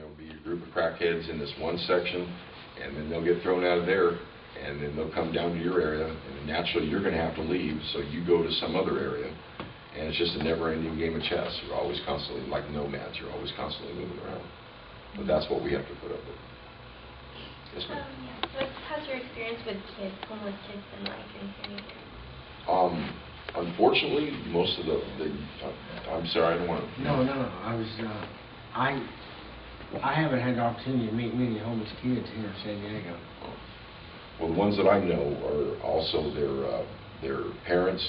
there'll be a group of crackheads in this one section, and then they'll get thrown out of there, and then they'll come down to your area, and naturally you're going to have to leave, so you go to some other area, and it's just a never-ending game of chess. You're always constantly, like nomads, you're always constantly moving around. But that's what we have to put up with. Yes, ma'am. Yeah. How's your experience with kids, homeless kids, been like in San Diego? Unfortunately, most of the I'm sorry, I don't want to. No. I haven't had the opportunity to meet many homeless kids here in San Diego. Well, the ones that I know are also their parents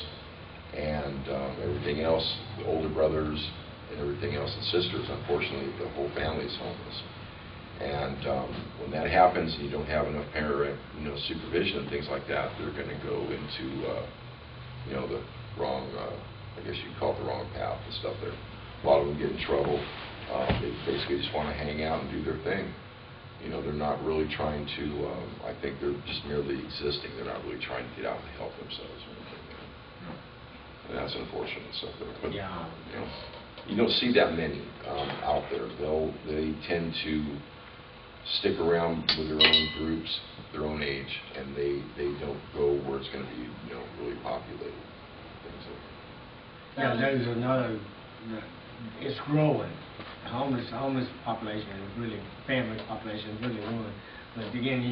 and everything else, the older brothers and everything else, and sisters. Unfortunately, the whole family is homeless. And when that happens, and you don't have enough parent, supervision and things like that, they're going to go into the wrong, I guess you'd call it the wrong path and stuff there. A lot of them get in trouble. They basically just want to hang out and do their thing. They're not really trying to, I think they're just merely existing. They're not really trying to get out and help themselves or anything. And that's unfortunate stuff there. But, you don't see that many out there. They tend to stick around with their own groups, their own age, and they don't go where it's going to be, really populated. Things like that. Yeah, there's another. It's growing. The homeless population is really, family population is really growing. But again,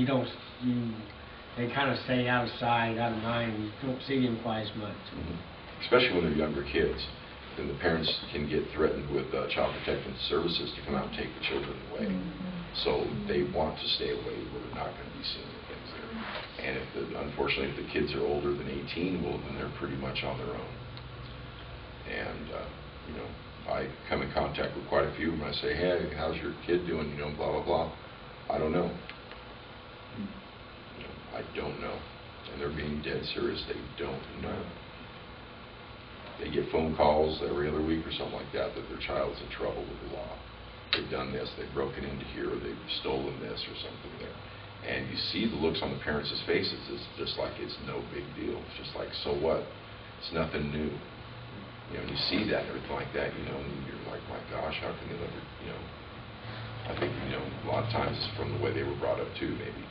they kind of stay out of sight, out of mind. You don't see them quite as much. Especially when they're younger kids. Then the parents can get threatened with child protective services to come out and take the children away. So they want to stay away where they're not going to be seeing things there. And unfortunately, if the kids are older than 18, well, then they're pretty much on their own. And, I come in contact with quite a few of them. I say, hey, how's your kid doing? Blah, blah, blah. I don't know. I don't know. And they're being dead serious. They don't know. They get phone calls every other week or something like that their child's in trouble with the law. They've done this, they've broken into here, or they've stolen this or something there. And you see the looks on the parents' faces. It's just like it's no big deal. It's just like, so what? It's nothing new. You see that and everything like that, and you're like, my gosh, how can they let it, I think, a lot of times it's from the way they were brought up too, maybe,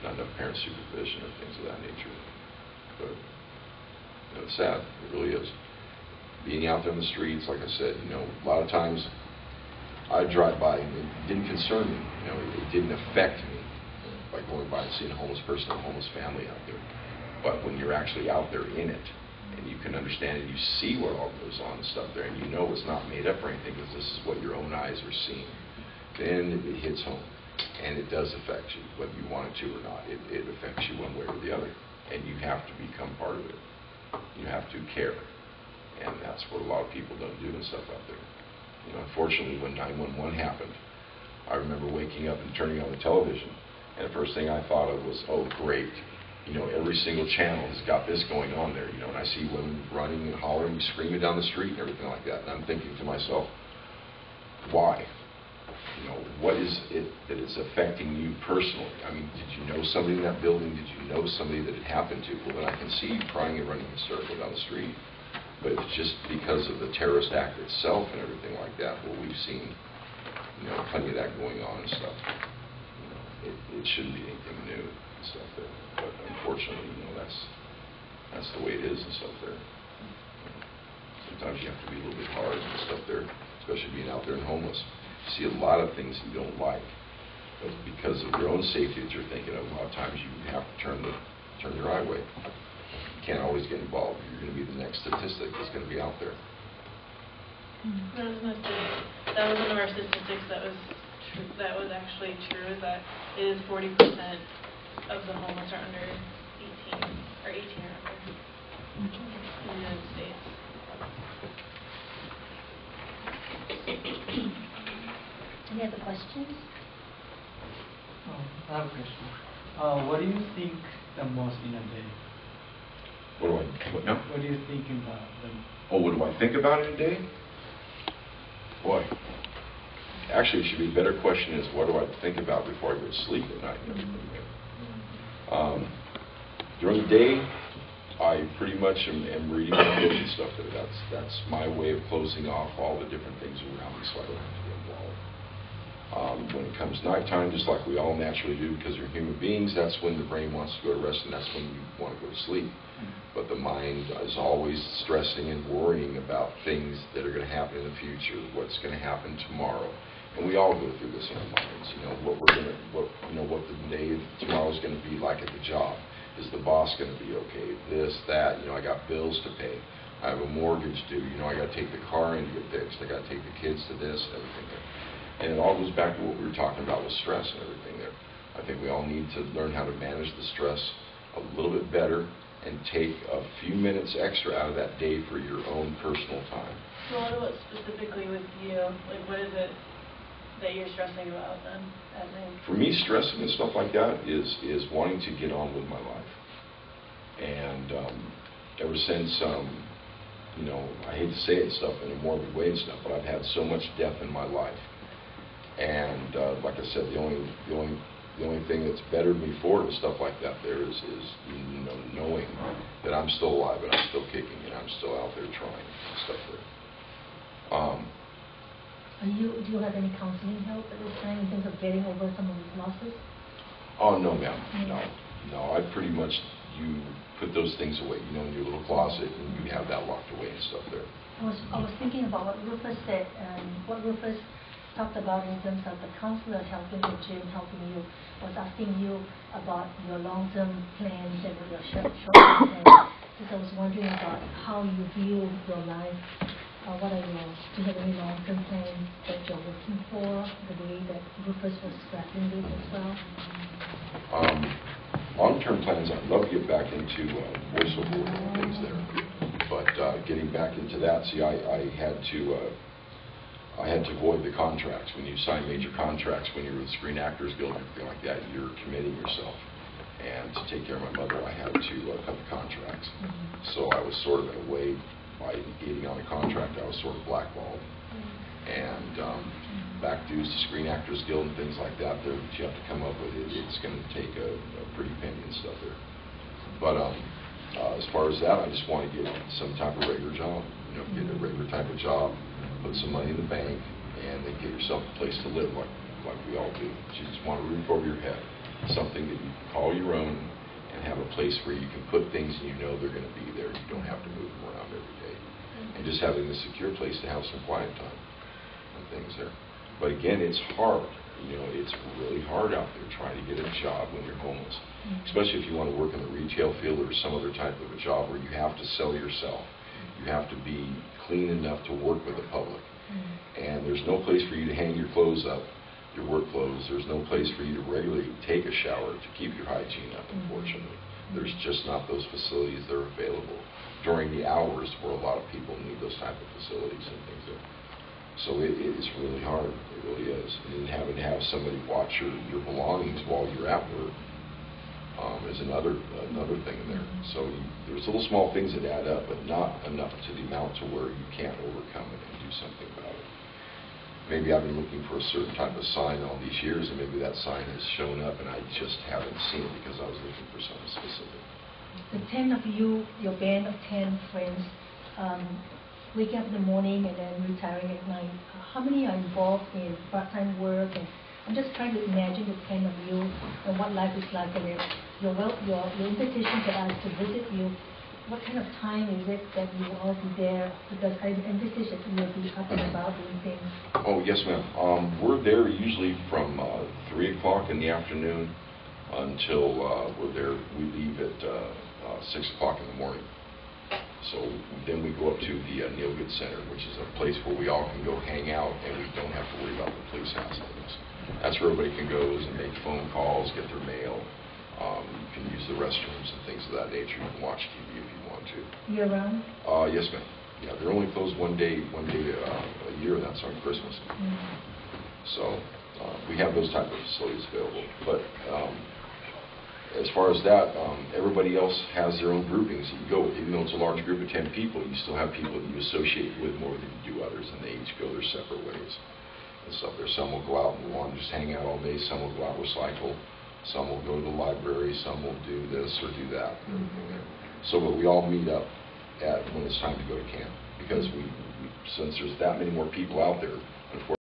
not enough parent supervision or things of that nature. But, it's sad, it really is. Being out there in the streets, like I said, a lot of times I drive by and it didn't concern me, it didn't affect me by going by and seeing a homeless person or a homeless family out there. But when you're actually out there in it, and you can understand it, you see what all goes on and stuff there, and it's not made up or anything because this is what your own eyes are seeing, then it hits home. And it does affect you, whether you want it to or not. It affects you one way or the other. And you have to become part of it. You have to care. And that's what a lot of people don't do and stuff out there. Unfortunately, when 911 happened, I remember waking up and turning on the television, and the first thing I thought of was, oh, great. Every single channel has got this going on there, and I see women running and hollering, screaming down the street and everything like that. And I'm thinking to myself, why? What is it that is affecting you personally? I mean, did you know somebody in that building? Did you know somebody that it happened to? Well, then I can see you crying and running hysterical down the street. But it's just because of the terrorist act itself and everything like that. Well, we've seen, plenty of that going on and stuff. It shouldn't be anything new and stuff there. But unfortunately, that's the way it is and stuff there. Sometimes you have to be a little bit hard and stuff there, especially being out there and homeless. You see a lot of things you don't like, but because of your own safety that you're thinking of, a lot of times you have to turn your eye away. You can't always get involved. You're going to be the next statistic that's going to be out there. That was one of our statistics that was actually true, that it is 40% of the homeless are under 18 or 18 or under in the United States. Any other questions? I have a question. What do you think the most in a day? What do you think about them? Oh, what do I think about in a day? Boy. Actually, it should be a better question is, what do I think about before I go to sleep at night? During the day, I pretty much am reading my books and stuff. That's my way of closing off all the different things around me so I don't have to get involved. When it comes nighttime, just like we all naturally do because we're human beings, that's when the brain wants to go to rest and that's when you want to go to sleep. But the mind is always stressing and worrying about things that are going to happen in the future, what's going to happen tomorrow. And we all go through this in our minds, what the day tomorrow is going to be like at the job. Is the boss going to be okay? This, that, I got bills to pay. I have a mortgage due. I got to take the car in to get fixed. I got to take the kids to this and everything there. And it all goes back to what we were talking about with stress and everything there. I think we all need to learn how to manage the stress a little bit better and take a few minutes extra out of that day for your own personal time. So what about specifically with you? Like, what is it that you're stressing about then at night? For me, stressing and stuff like that is wanting to get on with my life. And ever since, I hate to say it stuff in a morbid way and stuff, but I've had so much death in my life. And like I said, the only thing that's bettered me for it and stuff like that there is knowing that I'm still alive and I'm still kicking and I'm still out there trying and stuff there. Do you have any counseling help at this time in terms of getting over some of these losses? Oh, no, ma'am. No. I pretty much, you put those things away, in your little closet, and you have that locked away and stuff there. I was thinking about what Rufus said, what Rufus talked about in terms of the counselor helping the gym, helping you, was asking you about your long-term plans and your short-term plans. Because I was wondering about how you view your life. Do you have any long-term plans that you're working for, the way that Rufus was grappling with as well? Long-term plans, I'd love to get back into voiceover and things there. But getting back into that, see, I had to void the contracts. When you sign major contracts, when you're with the Screen Actors Guild and everything like that, you're committing yourself. And to take care of my mother, I had to cut the contracts. So I was sort of in a way, by getting on a contract, I was sort of blackballed. And back dues to Screen Actors Guild and things like that, that you have to come up with, it's going to take a pretty penny and stuff there. But as far as that, I just want to get some type of regular job, get a regular type of job, put some money in the bank, and then get yourself a place to live like we all do. You just want a roof over your head, something that you can call your own, and have a place where you can put things and they're going to be there. You don't have to move them around every day. And just having a secure place to have some quiet time and things there. But again, it's hard. It's really hard out there trying to get a job when you're homeless, especially if you want to work in the retail field or some other type of a job where you have to sell yourself. You have to be clean enough to work with the public. And there's no place for you to hang your clothes up, your work clothes. There's no place for you to regularly take a shower to keep your hygiene up, unfortunately. There's just not those facilities that are available during the hours where a lot of people need those type of facilities and things there. So it is really hard. It really is. And then having to have somebody watch your belongings while you're at work is another thing in there. So there's little small things that add up, but not enough to the amount to where you can't overcome it and do something about it. Maybe I've been looking for a certain type of sign all these years, and maybe that sign has shown up, and I just haven't seen it because I was looking for something specific. The 10 of you, your band of 10 friends, waking up in the morning and then retiring at night, how many are involved in part-time work? And I'm just trying to imagine the 10 of you and what life is like. And your invitation to us to visit you, what kind of time is it that you will all be there? Because I envisage that you will be up and about doing things. Oh, yes, ma'am. We're there usually from 3 o'clock in the afternoon until we leave at 6 o'clock in the morning. So then we go up to the Neil Good Center, which is a place where we all can go hang out and we don't have to worry about the police house things. That's where everybody can go and make phone calls, get their mail. You can use the restrooms and things of that nature. You can watch TV if you want to. Year round? Yes, ma'am. Yeah, they're only closed one day a year, and that's on Christmas. So we have those type of facilities available. But as far as that, everybody else has their own groupings that you go with. Even though it's a large group of 10 people, you still have people that you associate with more than you do others, and they each go their separate ways and stuff there. Some will go out and want to just hang out all day. Some will go out and recycle. Some will go to the library. Some will do this or do that and everything there. So, but we all meet up when it's time to go to camp, because since there's that many more people out there, unfortunately,